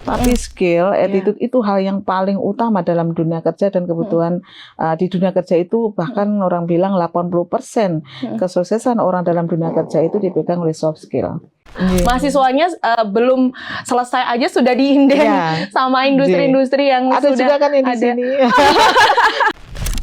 Tapi skill, attitude itu hal yang paling utama dalam dunia kerja, dan kebutuhan di dunia kerja itu bahkan orang bilang 80% kesuksesan orang dalam dunia kerja itu dipegang oleh soft skill. Mahasiswanya belum selesai aja sudah diinden sama industri-industri yang ada sudah juga kan di ada. sini.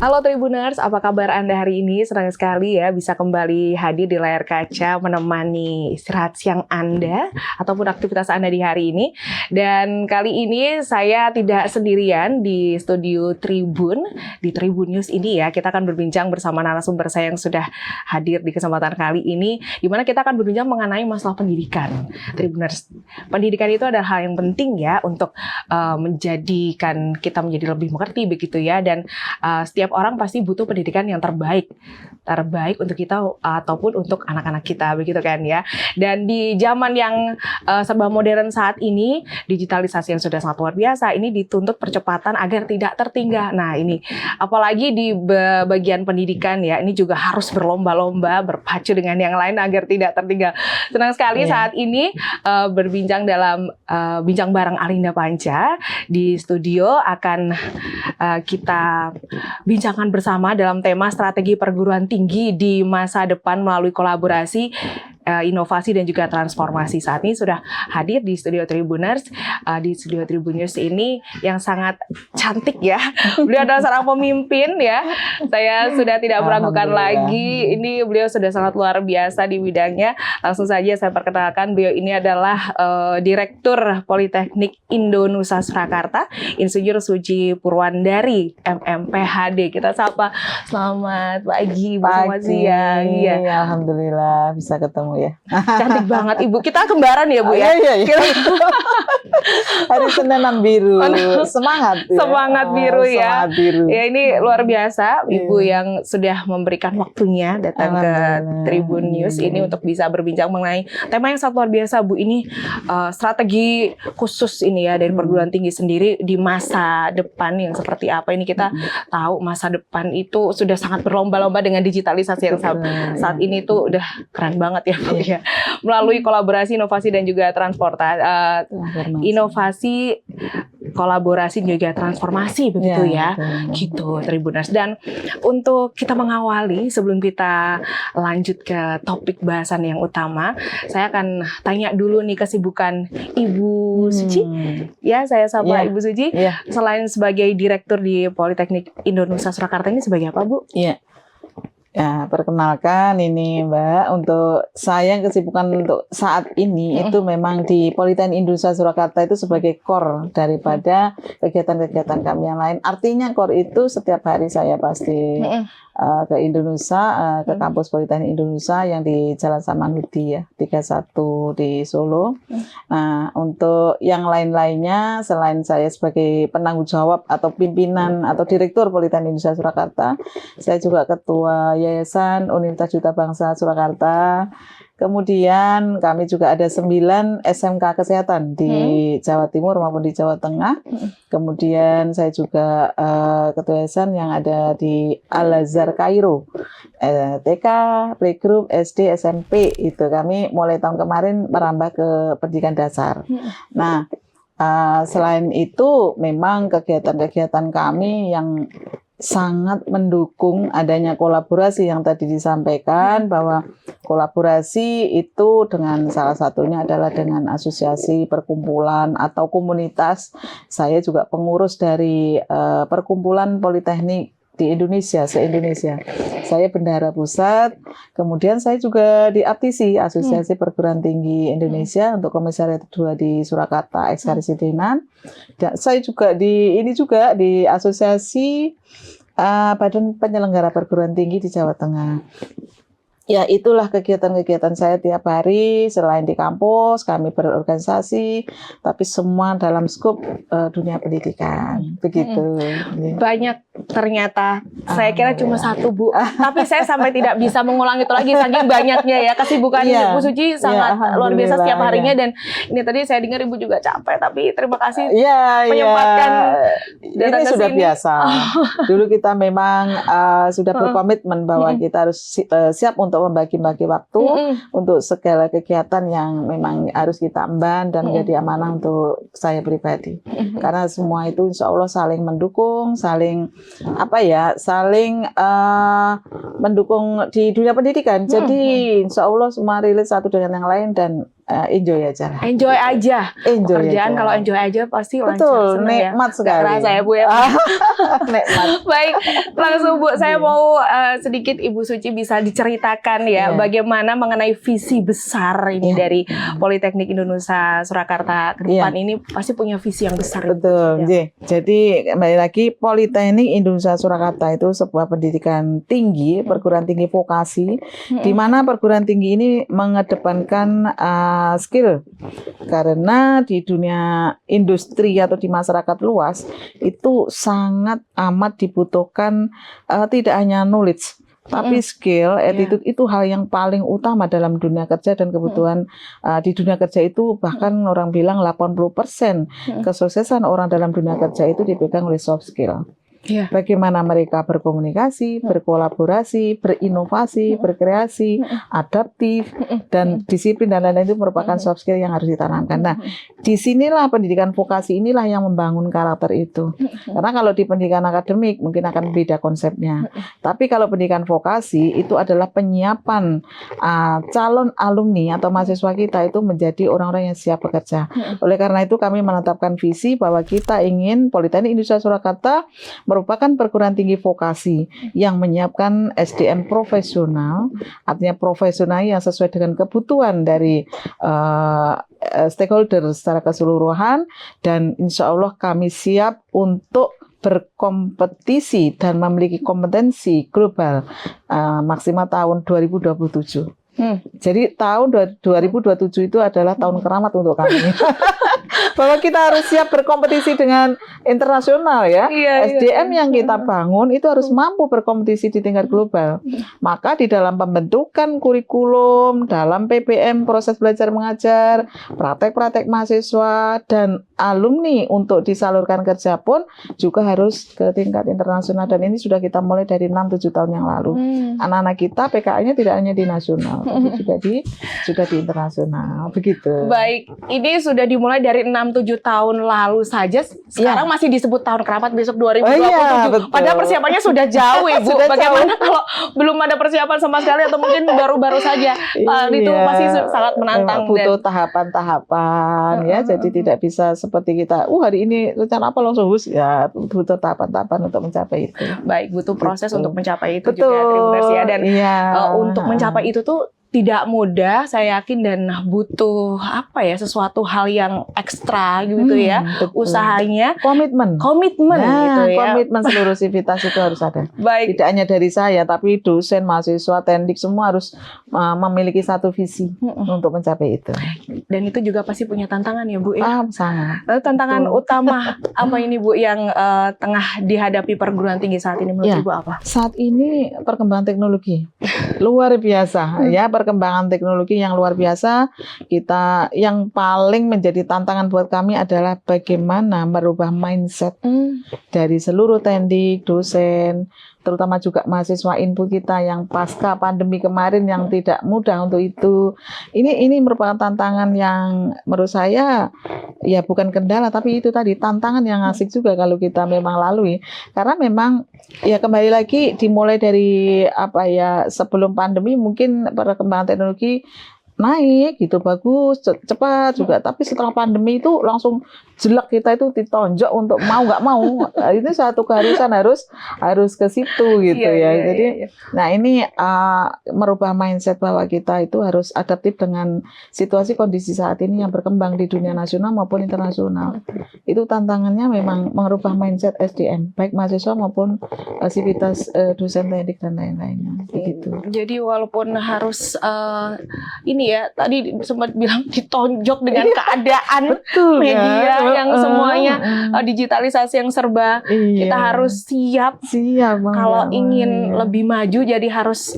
Halo Tribuners, apa kabar Anda hari ini? Senang sekali ya bisa kembali hadir di layar kaca menemani istirahat siang Anda ataupun aktivitas Anda di hari ini. Dan kali ini saya tidak sendirian di studio Tribun, di Tribun News ini ya. Kita akan berbincang bersama narasumber saya yang sudah hadir di kesempatan kali ini, di mana kita akan berbincang mengenai masalah pendidikan. Tribuners, pendidikan itu adalah hal yang penting ya untuk menjadikan kita menjadi lebih mengerti begitu ya. Dan setiap orang pasti butuh pendidikan yang terbaik untuk kita ataupun untuk anak-anak kita begitu kan ya. Dan di zaman yang serba modern saat ini, digitalisasi yang sudah sangat luar biasa, ini dituntut percepatan agar tidak tertinggal. Nah ini apalagi di bagian pendidikan ya, ini juga harus berlomba-lomba berpacu dengan yang lain agar tidak tertinggal. Senang sekali saat ini berbincang dalam bincang bareng Alinda Panca. Di studio akan kita bincangkan bersama dalam tema strategi perguruan tinggi di masa depan melalui kolaborasi, inovasi dan juga transformasi. Saat ini sudah hadir di studio Tribuners, di studio Tribun News ini yang sangat cantik ya. Beliau adalah seorang pemimpin ya. Saya sudah tidak meragukan lagi. Ini beliau sudah sangat luar biasa di bidangnya. Langsung saja saya perkenalkan, beliau ini adalah Direktur Politeknik Indonusa Surakarta, Insinyur Suci Purwandari, MMPHD. Kita sapa, selamat pagi, selamat siang. Ya. Alhamdulillah bisa ketemu ya. Cantik banget Ibu. Kita kembaran ya Bu ya. Iya. Hari Senenan biru. Semangat. Ya. Semangat biru ya. Semangat biru. Ya ini luar biasa Ibu yang sudah memberikan waktunya datang ke Tribun News ini untuk bisa berbincang mengenai tema yang sangat luar biasa Bu. Ini strategi khusus ini ya dari perguruan tinggi sendiri di masa depan yang seperti apa. Ini kita tahu masa depan itu sudah sangat berlomba-lomba dengan digitalisasi yang saat ini tuh udah keren banget ya Bu ya. Melalui kolaborasi, inovasi dan juga inovasi, kolaborasi juga transformasi begitu ya. Gitu Tribuners. Dan untuk kita mengawali sebelum kita lanjut ke topik bahasan yang utama, saya akan tanya dulu nih kesibukan Ibu Suci. Ya, saya sapa Ibu Suci. Selain sebagai direktur di Politeknik Indonusa Surakarta, ini sebagai apa Bu? Iya. Ya, perkenalkan ini Mbak, untuk saya kesibukan untuk saat ini itu memang di Politeknik Indonusa Surakarta itu sebagai core daripada kegiatan-kegiatan kami yang lain. Artinya core itu setiap hari saya pasti ke Indonesia, ke kampus Politeknik Indonesia yang di Jalan Samanhudi ya, 31 di Solo. Nah, untuk yang lain-lainnya selain saya sebagai penanggung jawab atau pimpinan atau direktur Politeknik Indonesia Surakarta, saya juga ketua Yayasan Universitas Duta Bangsa Surakarta. Kemudian kami juga ada 9 SMK kesehatan di Jawa Timur maupun di Jawa Tengah. Kemudian saya juga ketua yayasan yang ada di Al-Azhar Kairo, TK, Playgroup, SD, SMP. Itu kami mulai tahun kemarin merambah ke pendidikan dasar. Nah, selain itu memang kegiatan-kegiatan kami yang sangat mendukung adanya kolaborasi yang tadi disampaikan, bahwa kolaborasi itu dengan salah satunya adalah dengan asosiasi, perkumpulan atau komunitas. Saya juga pengurus dari perkumpulan Politeknik di Indonesia, se-Indonesia. Saya bendahara pusat, kemudian saya juga di APTISI, Asosiasi Perguruan Tinggi Indonesia, untuk Komisariat 2 di Surakarta, Ekskarisidenan. Dan saya juga di Asosiasi Badan Penyelenggara Perguruan Tinggi di Jawa Tengah. Ya, itulah kegiatan-kegiatan saya tiap hari. Selain di kampus, kami berorganisasi, tapi semua dalam skop dunia pendidikan. Begitu. Banyak ternyata saya kira cuma satu Bu, tapi saya sampai tidak bisa mengulang itu lagi saking banyaknya ya kesibukan Iya. Bu Suci sangat Iya, luar biasa setiap alhamdulillah, harinya dan ini tadi saya dengar Ibu juga capek tapi terima kasih Iya, menyempatkan ini datang ke sudah sini. biasa. Dulu kita memang sudah berkomitmen bahwa kita harus siap untuk membagi-bagi waktu untuk segala kegiatan yang memang harus kita emban dan menjadi amanah untuk saya pribadi. Karena semua itu insya Allah saling mendukung, saling saling mendukung di dunia pendidikan. Jadi insya Allah semua relate satu dengan yang lain dan enjoy aja. Enjoy aja. Enjoy Pekerjaan aja. kalau enjoy aja pasti lancar. Betul, seneng nikmat ya. sekali. Gak kerasa ya Bu ya. Nikmat. Baik, langsung Bu, saya mau sedikit Ibu Suci bisa diceritakan ya bagaimana mengenai visi besar ini dari Politeknik Indonesia Surakarta ke depan ini pasti punya visi yang besar. Betul. Jadi kembali lagi Politeknik Indonesia Surakarta itu sebuah pendidikan tinggi, perguruan tinggi vokasi, di mana perguruan tinggi ini mengedepankan skill karena di dunia industri atau di masyarakat luas itu sangat amat dibutuhkan tidak hanya knowledge tapi skill, attitude itu hal yang paling utama dalam dunia kerja dan kebutuhan di dunia kerja itu bahkan orang bilang 80% kesuksesan orang dalam dunia kerja itu dipegang oleh soft skill. Bagaimana mereka berkomunikasi, berkolaborasi, berinovasi, berkreasi, adaptif, dan disiplin dan lain-lain itu merupakan soft skill yang harus ditanamkan. Nah, disinilah pendidikan vokasi inilah yang membangun karakter itu. Karena kalau di pendidikan akademik mungkin akan beda konsepnya. Tapi kalau pendidikan vokasi itu adalah penyiapan calon alumni atau mahasiswa kita itu menjadi orang-orang yang siap bekerja. Oleh karena itu kami menetapkan visi bahwa kita ingin Politeknik Indonesia Surakarta merupakan perguruan tinggi vokasi yang menyiapkan SDM profesional, artinya profesional yang sesuai dengan kebutuhan dari stakeholder secara keseluruhan, dan insya Allah kami siap untuk berkompetisi dan memiliki kompetensi global maksimal tahun 2027. Jadi tahun 2027 itu adalah tahun keramat untuk kami. Bahwa kita harus siap berkompetisi dengan internasional ya. SDM yang kita bangun itu harus mampu berkompetisi di tingkat global. Maka di dalam pembentukan kurikulum, dalam PBM proses belajar mengajar, praktek-praktek mahasiswa dan alumni untuk disalurkan kerja pun juga harus ke tingkat internasional, dan ini sudah kita mulai dari 6-7 tahun yang lalu. Anak-anak kita PKI-nya tidak hanya di nasional, tapi juga sudah di internasional. Begitu. Baik, ini sudah dimulai dari 6-7 tahun lalu saja. Sekarang masih disebut tahun keramat, besok 2027. Padahal persiapannya sudah jauh, Ibu. Bagaimana kalau belum ada persiapan sama sekali atau mungkin baru-baru saja? Itu pasti sangat menantang. Butuh tahapan-tahapan ya. Jadi tidak bisa seperti kita, hari ini rencana apa langsung ya, butuh tahapan-tahapan untuk mencapai itu. Baik, butuh proses untuk mencapai itu. Betul. Juga Tribuners ya. Dan untuk mencapai itu tuh tidak mudah, saya yakin, dan butuh sesuatu hal yang ekstra gitu ya. Betul. Usahanya, komitmen gitu ya. Komitmen seluruh sivitas itu harus ada. Baik. Tidak hanya dari saya, tapi dosen, mahasiswa, teknik semua harus memiliki satu visi untuk mencapai itu. Dan itu juga pasti punya tantangan ya Bu ya. Sangat. Lalu tantangan utama apa ini Bu yang tengah dihadapi perguruan tinggi saat ini menurut Ibu apa? Saat ini perkembangan teknologi luar biasa ya. Perkembangan teknologi yang luar biasa, kita yang paling menjadi tantangan buat kami adalah bagaimana merubah mindset dari seluruh teknik, dosen, terutama juga mahasiswa input kita yang pasca pandemi kemarin yang tidak mudah untuk itu. Ini merupakan tantangan yang menurut saya ya bukan kendala, tapi itu tadi tantangan yang asik juga kalau kita memang lalui. Karena memang ya kembali lagi dimulai dari sebelum pandemi mungkin perkembangan teknologi naik gitu, bagus, cepat juga, tapi setelah pandemi itu langsung jelek, kita itu ditonjok untuk mau nggak mau. Ini satu keharusan harus ke situ gitu Jadi nah ini merubah mindset bahwa kita itu harus adaptif dengan situasi kondisi saat ini yang berkembang di dunia nasional maupun internasional. Itu tantangannya memang merubah mindset SDM baik mahasiswa maupun sivitas dosen teknik dan lain-lainnya begitu. Jadi walaupun harus tadi sempat bilang ditonjok dengan keadaan media yang semuanya digitalisasi yang serba. Iya. Kita harus siap. Kalau ingin lebih maju, jadi harus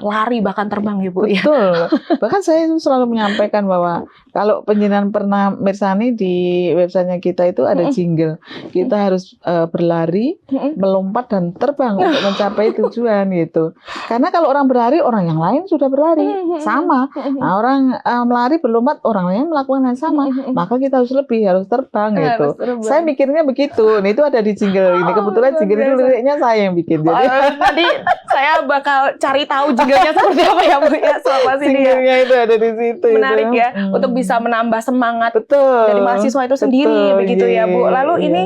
lari bahkan terbang ya Bu. Betul. Bahkan saya itu selalu menyampaikan bahwa kalau penjenengan pernah mirsani di websitenya kita itu ada jingle. Kita harus berlari, melompat dan terbang untuk mencapai tujuan gitu. Karena kalau orang berlari, orang yang lain sudah berlari sama. Nah, orang melari berlompat, orang lain melakukan yang sama. Maka kita harus terbang gitu. Saya mikirnya begitu. Nah, itu ada di jingle ini. Kebetulan jingle itu liriknya saya yang bikin. Jadi tadi saya bakal cari tahu jinglenya seperti apa ya Bu ya selepas ini ya. Jinglenya itu ada di situ. Menarik ya untuk bisa menambah semangat Betul. dari mahasiswa itu sendiri begitu ya Bu. Lalu iya. ini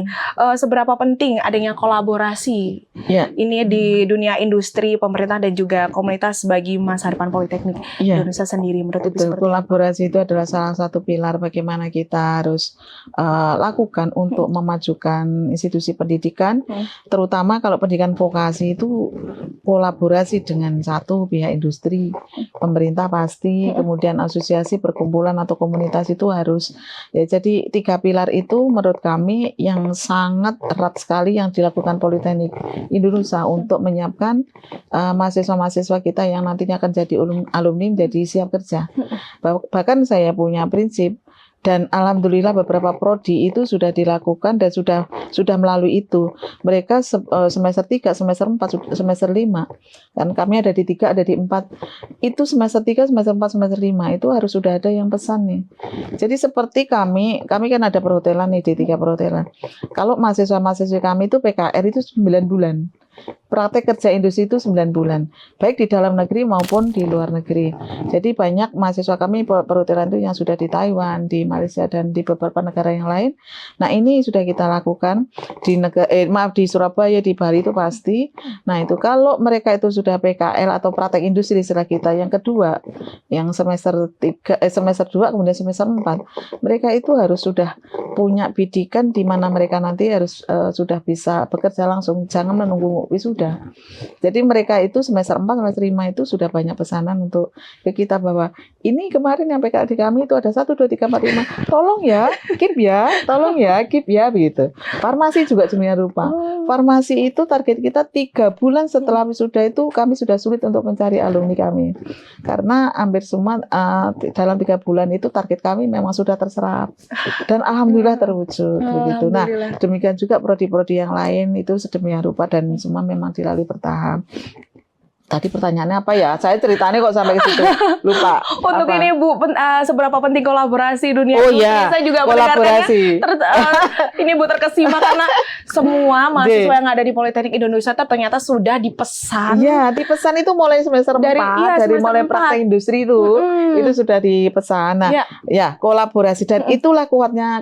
seberapa penting adanya kolaborasi ini di dunia industri, pemerintah dan juga komunitas bagi masa depan Politeknik Indonesia sendiri menurut Ibu seperti kolaborasi itu adalah salah satu pilar bagaimana kita harus lakukan untuk memajukan institusi pendidikan, terutama kalau pendidikan vokasi itu kolaborasi dengan satu pihak industri, pemerintah pasti, kemudian asosiasi, perkumpulan atau komunitas itu harus ya. Jadi 3 pilar itu menurut kami yang sangat erat sekali yang dilakukan Politeknik Indonesia untuk menyiapkan mahasiswa-mahasiswa kita yang nantinya akan jadi alumni menjadi siap kerja. Bahkan saya punya prinsip. Dan alhamdulillah beberapa prodi itu sudah dilakukan dan sudah melalui itu. Mereka semester 3, semester 4, semester 5. Dan kami ada di 3, ada di 4. Itu semester 3, semester 4, semester 5 itu harus sudah ada yang pesan nih. Jadi seperti kami kan ada perhotelan nih di 3 perhotelan. Kalau mahasiswa-mahasiswa kami itu PKR itu 9 bulan. Praktek kerja industri itu 9 bulan, baik di dalam negeri maupun di luar negeri. Jadi banyak mahasiswa kami perhotelan itu yang sudah di Taiwan, di Malaysia dan di beberapa negara yang lain. Nah, ini sudah kita lakukan di di Surabaya, di Bali itu pasti. Nah, itu kalau mereka itu sudah PKL atau praktek industri istilah kita yang kedua, yang semester 2 kemudian semester 4, mereka itu harus sudah punya bidikan di mana mereka nanti harus sudah bisa bekerja langsung, jangan menunggu wisuda. Jadi mereka itu semester 4, semester 5 itu sudah banyak pesanan untuk ke kita bahwa ini kemarin yang PKL di kami itu ada 1, 2, 3, 4, 5. Tolong ya, keep ya, tolong ya, keep ya begitu. Farmasi juga demikian rupa. Farmasi itu target kita 3 bulan setelah wisuda itu kami sudah sulit untuk mencari alumni kami. Karena hampir semua dalam 3 bulan itu target kami memang sudah terserap. Dan alhamdulillah terwujud begitu. Nah, demikian juga prodi-prodi yang lain itu sedemikian rupa dan semua memang dilalui bertahap. Tadi pertanyaannya apa ya? Saya ceritanya kok sampai ke situ. Lupa. Untuk apa? ini Bu, seberapa penting kolaborasi dunia industri? Saya juga kolaborasi. Ini Bu terkesima karena semua mahasiswa yang ada di Politeknik Indonesia ternyata sudah dipesan. Iya, dipesan itu mulai semester 4. Dari mulai praktek industri itu sudah dipesan. Nah, ya kolaborasi dan itulah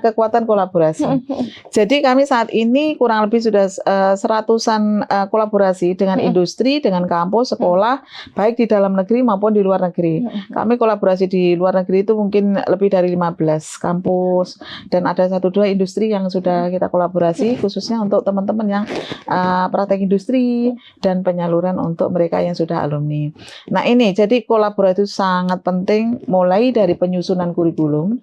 kekuatan kolaborasi. Jadi kami saat ini kurang lebih sudah 100-an kolaborasi dengan industri, dengan kampus, sekolah, baik di dalam negeri maupun di luar negeri. Kami kolaborasi di luar negeri itu mungkin lebih dari 15 kampus dan ada 1-2 industri yang sudah kita kolaborasi khususnya untuk teman-teman yang praktek industri dan penyaluran untuk mereka yang sudah alumni. Nah, ini jadi kolaborasi itu sangat penting mulai dari penyusunan kurikulum.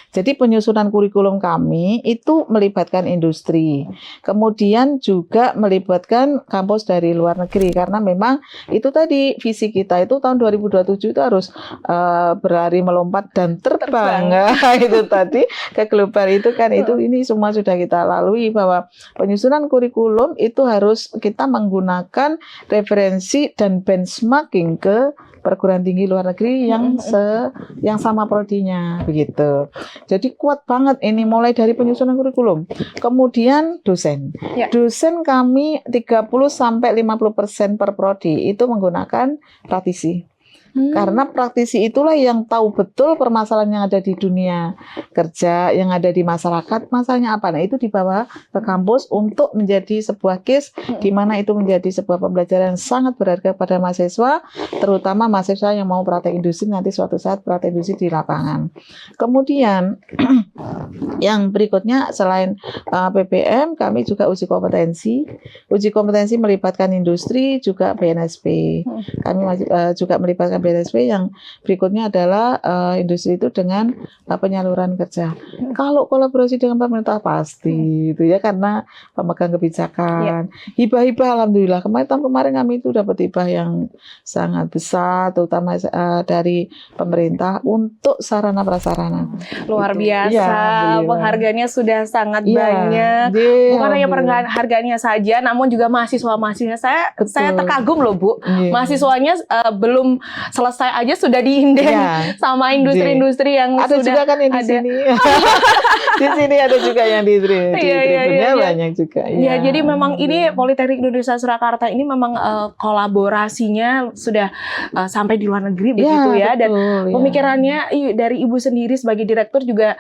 Jadi penyusunan kurikulum kami itu melibatkan industri. Kemudian juga melibatkan kampus dari luar negeri karena memang itu tadi visi kita itu tahun 2027 itu harus berlari, melompat dan terbang. Itu tadi ke global itu kan ini semua sudah kita lalui bahwa penyusunan kurikulum itu harus kita menggunakan referensi dan benchmarking ke perguruan tinggi luar negeri yang sama prodinya begitu. Jadi kuat banget ini mulai dari penyusunan kurikulum. Kemudian dosen. Dosen kami 30-50% per prodi itu menggunakan praktisi. Karena praktisi itulah yang tahu betul permasalahan yang ada di dunia kerja, yang ada di masyarakat, masalahnya apa. Nah, itu dibawa ke kampus untuk menjadi sebuah case di mana itu menjadi sebuah pembelajaran yang sangat berharga pada mahasiswa, terutama mahasiswa yang mau praktek industri nanti suatu saat praktek industri di lapangan. Kemudian yang berikutnya selain PPM, kami juga uji kompetensi. Uji kompetensi melibatkan industri juga BNSP. Kami juga melibatkan BSP, yang berikutnya adalah industri itu dengan penyaluran kerja. Kalau kolaborasi dengan pemerintah pasti itu ya, karena pemegang kebijakan. Hibah-hibah alhamdulillah. Tahun kemarin kami itu dapat hibah yang sangat besar, terutama dari pemerintah untuk sarana prasarana. Luar Itu. biasa, Ya, alhamdulillah. penghargaannya sudah sangat Iya, banyak. iya, Bukan hanya alhamdulillah. penghargaannya saja, namun juga mahasiswa-mahasiswanya. Saya Betul. terkagum loh, Bu. Iya. Mahasiswanya belum selesai aja sudah diinden Iya. sama industri-industri yang Ada sudah juga kan yang di ada. sini. Di sini ada juga yang di Iya, Tribunnya iya. banyak juga. Ya, jadi memang ini Politeknik Indonesia Surakarta ini memang kolaborasinya sudah sampai di luar negeri begitu ya. Dan betul, pemikirannya dari Ibu sendiri sebagai direktur juga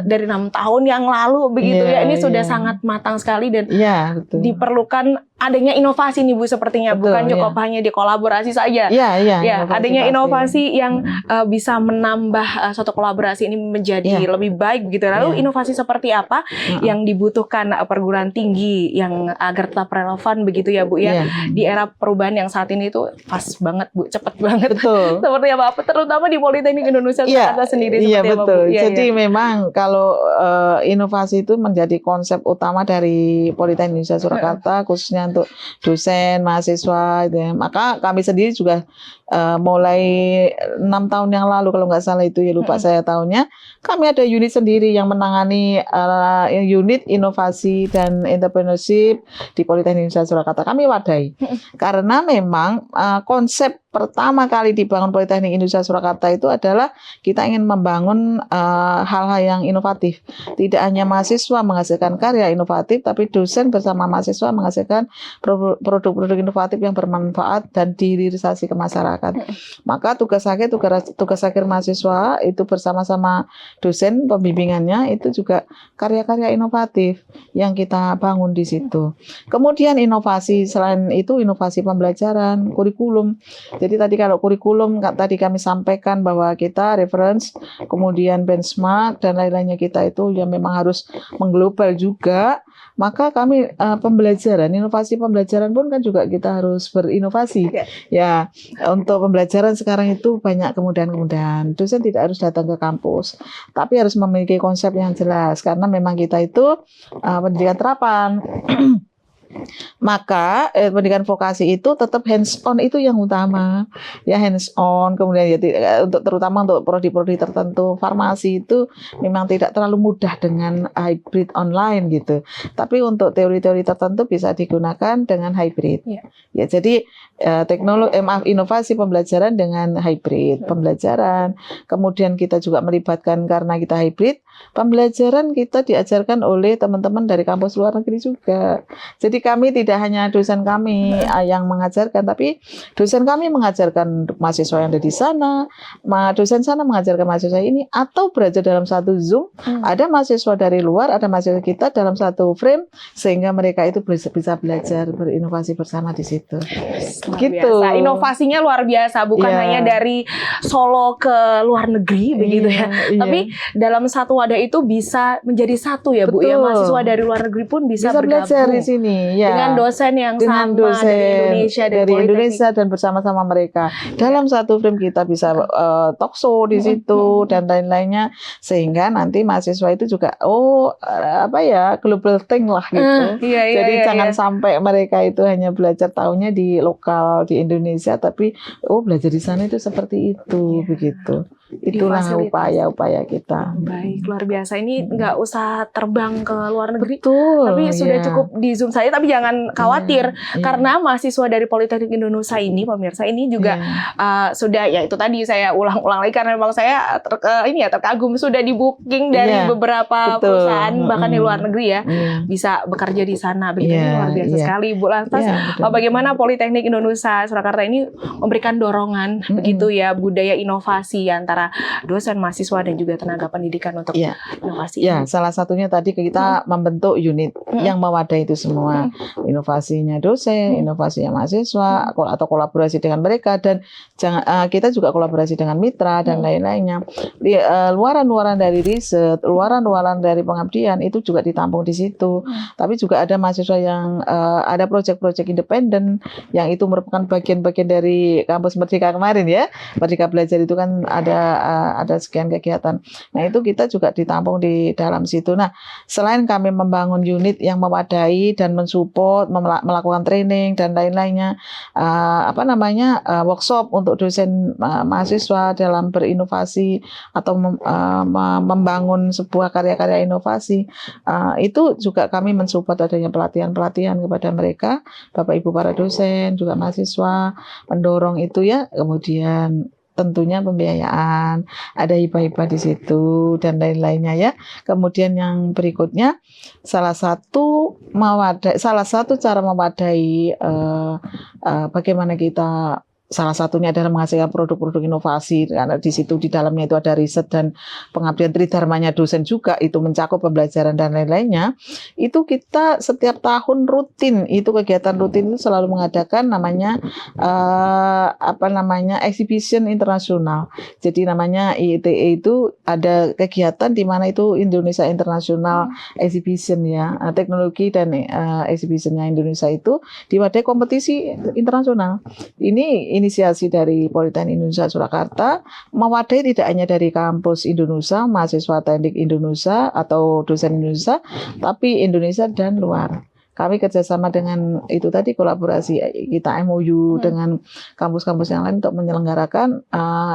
dari 6 tahun yang lalu begitu Iya, ya. Ini sudah iya. sangat matang sekali dan Iya, betul. diperlukan adanya inovasi nih Bu, sepertinya Betul, bukan cukup iya. hanya di kolaborasi saja. Iya, iya. Ya, adanya pasti. inovasi yang bisa menambah suatu kolaborasi ini menjadi Iya. lebih baik begitu. Lalu Iya. inovasi seperti apa yang dibutuhkan perguruan tinggi yang agar tetap relevan begitu ya Bu ya. Iya. Di era perubahan yang saat ini itu fast banget Bu, cepet banget. Betul. Seperti apa? Terutama di Politeknik Indonesia Iya, Surakarta sendiri iya seperti apa Bu? betul. Iya, Jadi iya. memang kalau inovasi itu menjadi konsep utama dari Politeknik Indonesia Surakarta, khususnya untuk dosen, mahasiswa, gitu ya. Maka kami sendiri juga mulai 6 tahun yang lalu kalau nggak salah itu ya, lupa saya tahunnya, kami ada unit sendiri yang menangani unit inovasi dan entrepreneurship di Politeknik Indonesia Surakarta. Kami wadai karena memang konsep pertama kali dibangun Politeknik Indonesia Surakarta itu adalah kita ingin membangun hal-hal yang inovatif. Tidak hanya mahasiswa menghasilkan karya inovatif, tapi dosen bersama mahasiswa menghasilkan produk-produk inovatif yang bermanfaat dan dihilirisasi ke masyarakat. Maka tugas akhir mahasiswa itu bersama-sama dosen pembimbingannya itu juga karya-karya inovatif yang kita bangun di situ. Kemudian inovasi selain itu inovasi pembelajaran, kurikulum. Jadi tadi kalau kurikulum tadi kami sampaikan bahwa kita reference, kemudian benchmark dan lain-lainnya kita itu ya memang harus mengglobal juga. Maka kami pembelajaran, inovasi pembelajaran pun kan juga kita harus berinovasi. Ya, untuk pembelajaran sekarang itu banyak kemudahan-kemudahan. Dosen tidak harus datang ke kampus, tapi harus memiliki konsep yang jelas karena memang kita itu pendidikan terapan. Maka pendidikan vokasi itu tetap hands on itu yang utama ya, hands on. Kemudian ya untuk terutama untuk prodi-prodi tertentu farmasi itu memang tidak terlalu mudah dengan hybrid online gitu, tapi untuk teori-teori tertentu bisa digunakan dengan hybrid ya. Jadi inovasi pembelajaran dengan hybrid pembelajaran. Kemudian kita juga melibatkan, karena kita hybrid pembelajaran, kita diajarkan oleh teman-teman dari kampus luar negeri juga. Jadi kami tidak hanya dosen kami yang mengajarkan, tapi dosen kami mengajarkan mahasiswa yang ada di sana, dosen sana mengajarkan mahasiswa ini, atau belajar dalam satu Zoom, ada mahasiswa dari luar, ada mahasiswa kita dalam satu frame, sehingga mereka itu bisa belajar berinovasi bersama di situ. Luar Gitu. biasa. Inovasinya luar biasa, bukan hanya dari Solo ke luar negeri begitu ya. Tapi dalam satu wadah itu bisa menjadi satu ya Bu ya. Mahasiswa dari luar negeri pun bisa belajar bergabung di sini ya. dengan dosen yang dengan sama dosen dari Indonesia dan bersama-sama mereka dalam satu frame. Kita bisa talk show di situ dan lain-lainnya, sehingga nanti mahasiswa itu juga global thing lah gitu. Jadi jangan sampai mereka itu hanya belajar tahunya di lokal di Indonesia, tapi belajar di sana itu seperti itu begitu. Itulah upaya-upaya kita. Baik, luar biasa. Ini nggak usah terbang ke luar negeri, Betul, tapi sudah cukup di Zoom saja. Tapi jangan khawatir, karena mahasiswa dari Politeknik Indonesia ini, pemirsa, ini juga sudah, ya itu tadi saya ulang-ulang lagi karena memang saya terkagum, sudah di booking dari beberapa perusahaan bahkan di luar negeri ya, bisa bekerja di sana. Begitu luar biasa sekali, Bu. Lantas bagaimana Politeknik Indonesia Surakarta ini memberikan dorongan begitu ya, budaya inovasi antara dosen, mahasiswa dan juga tenaga pendidikan untuk inovasi. Ya, salah satunya tadi kita membentuk unit yang mewadai itu semua. Inovasinya dosen, inovasinya mahasiswa, atau kolaborasi dengan mereka, dan kita juga kolaborasi dengan mitra dan lain-lainnya. Luaran-luaran dari riset, luaran-luaran dari pengabdian itu juga ditampung di situ. Tapi juga ada mahasiswa yang ada proyek-proyek independen yang itu merupakan bagian-bagian dari kampus Merdeka kemarin ya. Merdeka Belajar itu kan ada sekian kegiatan. Nah, itu kita juga ditampung di dalam situ. Nah, selain kami membangun unit yang mewadai dan mensupport, melakukan training dan lain-lainnya, workshop untuk dosen mahasiswa dalam berinovasi atau membangun sebuah karya-karya inovasi, itu juga kami mensupport adanya pelatihan-pelatihan kepada mereka, Bapak Ibu para dosen, juga mahasiswa, mendorong itu ya. Kemudian tentunya pembiayaan, ada hibah-hibah di situ dan lain-lainnya ya. Kemudian yang berikutnya, salah satu cara mewadai bagaimana kita, salah satunya adalah menghasilkan produk-produk inovasi, karena di situ di dalamnya itu ada riset dan pengabdian tridharmanya dosen juga, itu mencakup pembelajaran dan lain-lainnya. Itu kita setiap tahun rutin, itu kegiatan rutin itu selalu mengadakan namanya exhibition internasional. Jadi namanya IITE itu ada kegiatan di mana itu Indonesia International Exhibition ya, teknologi dan exhibitionnya Indonesia itu diwadai kompetisi internasional. Ini inisiasi dari Politeknik Indonesia Surakarta, mewadai tidak hanya dari kampus Indonesia, mahasiswa teknik Indonesia atau dosen Indonesia, tapi Indonesia dan luar. Kami kerjasama dengan itu tadi, kolaborasi kita MOU dengan kampus-kampus yang lain untuk menyelenggarakan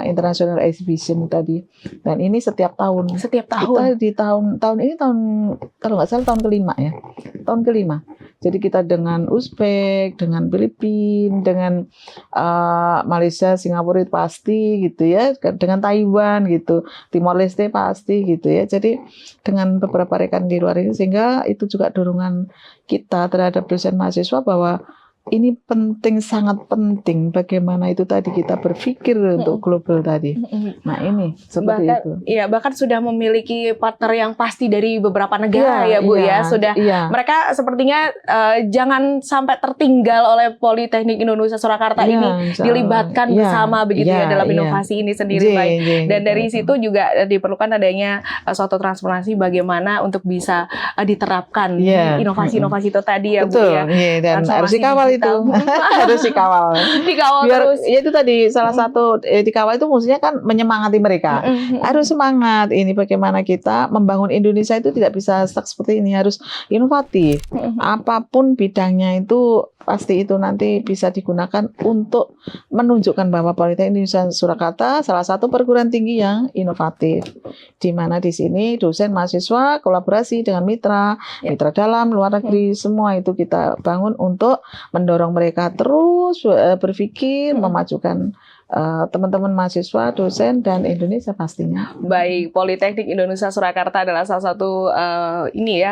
international exhibition tadi. Dan ini setiap tahun. Setiap Kita tahun. di tahun ini kalau nggak salah tahun kelima ya. Tahun kelima. Jadi kita dengan Uzbek, dengan Filipina, dengan Malaysia, Singapura itu pasti gitu ya, dengan Taiwan gitu, Timor Leste pasti gitu ya. Jadi dengan beberapa rekan di luar ini, sehingga itu juga dorongan kita terhadap dosen mahasiswa bahwa ini penting, sangat penting bagaimana itu tadi kita berpikir untuk global tadi. Nah, ini seperti itu. Iya, bahkan sudah memiliki partner yang pasti dari beberapa negara ya Bu ya. Sudah mereka sepertinya jangan sampai tertinggal oleh Politeknik Indonesia Surakarta ini, dilibatkan bersama begitu ya dalam inovasi ini sendiri baik. Dan dari situ juga diperlukan adanya suatu transformasi bagaimana untuk bisa diterapkan inovasi-inovasi itu tadi ya Bu ya. Dan harus dikawal itu. Harus dikawal. Dikawal biar, terus. Ya itu tadi salah satu dikawal itu maksudnya kan menyemangati mereka. Harus semangat. Ini bagaimana kita membangun Indonesia itu tidak bisa stuck seperti ini, harus inovatif. Apapun bidangnya itu pasti itu nanti bisa digunakan untuk menunjukkan bahwa Politeknik Indonesia Surakarta salah satu perguruan tinggi yang inovatif. Di mana di sini dosen mahasiswa kolaborasi dengan mitra dalam, luar negeri, semua itu kita bangun untuk mendorong mereka terus berpikir, memajukan teman-teman mahasiswa, dosen, dan Indonesia pastinya. Baik, Politeknik Indonesia Surakarta adalah salah satu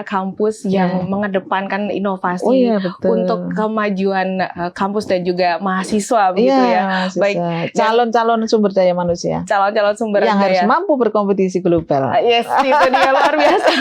kampus yang mengedepankan inovasi untuk kemajuan kampus dan juga mahasiswa begitu mahasiswa. Baik, calon-calon sumber daya manusia. Calon-calon sumber daya yang harus mampu berkompetisi global. Yes, itu dia luar biasa.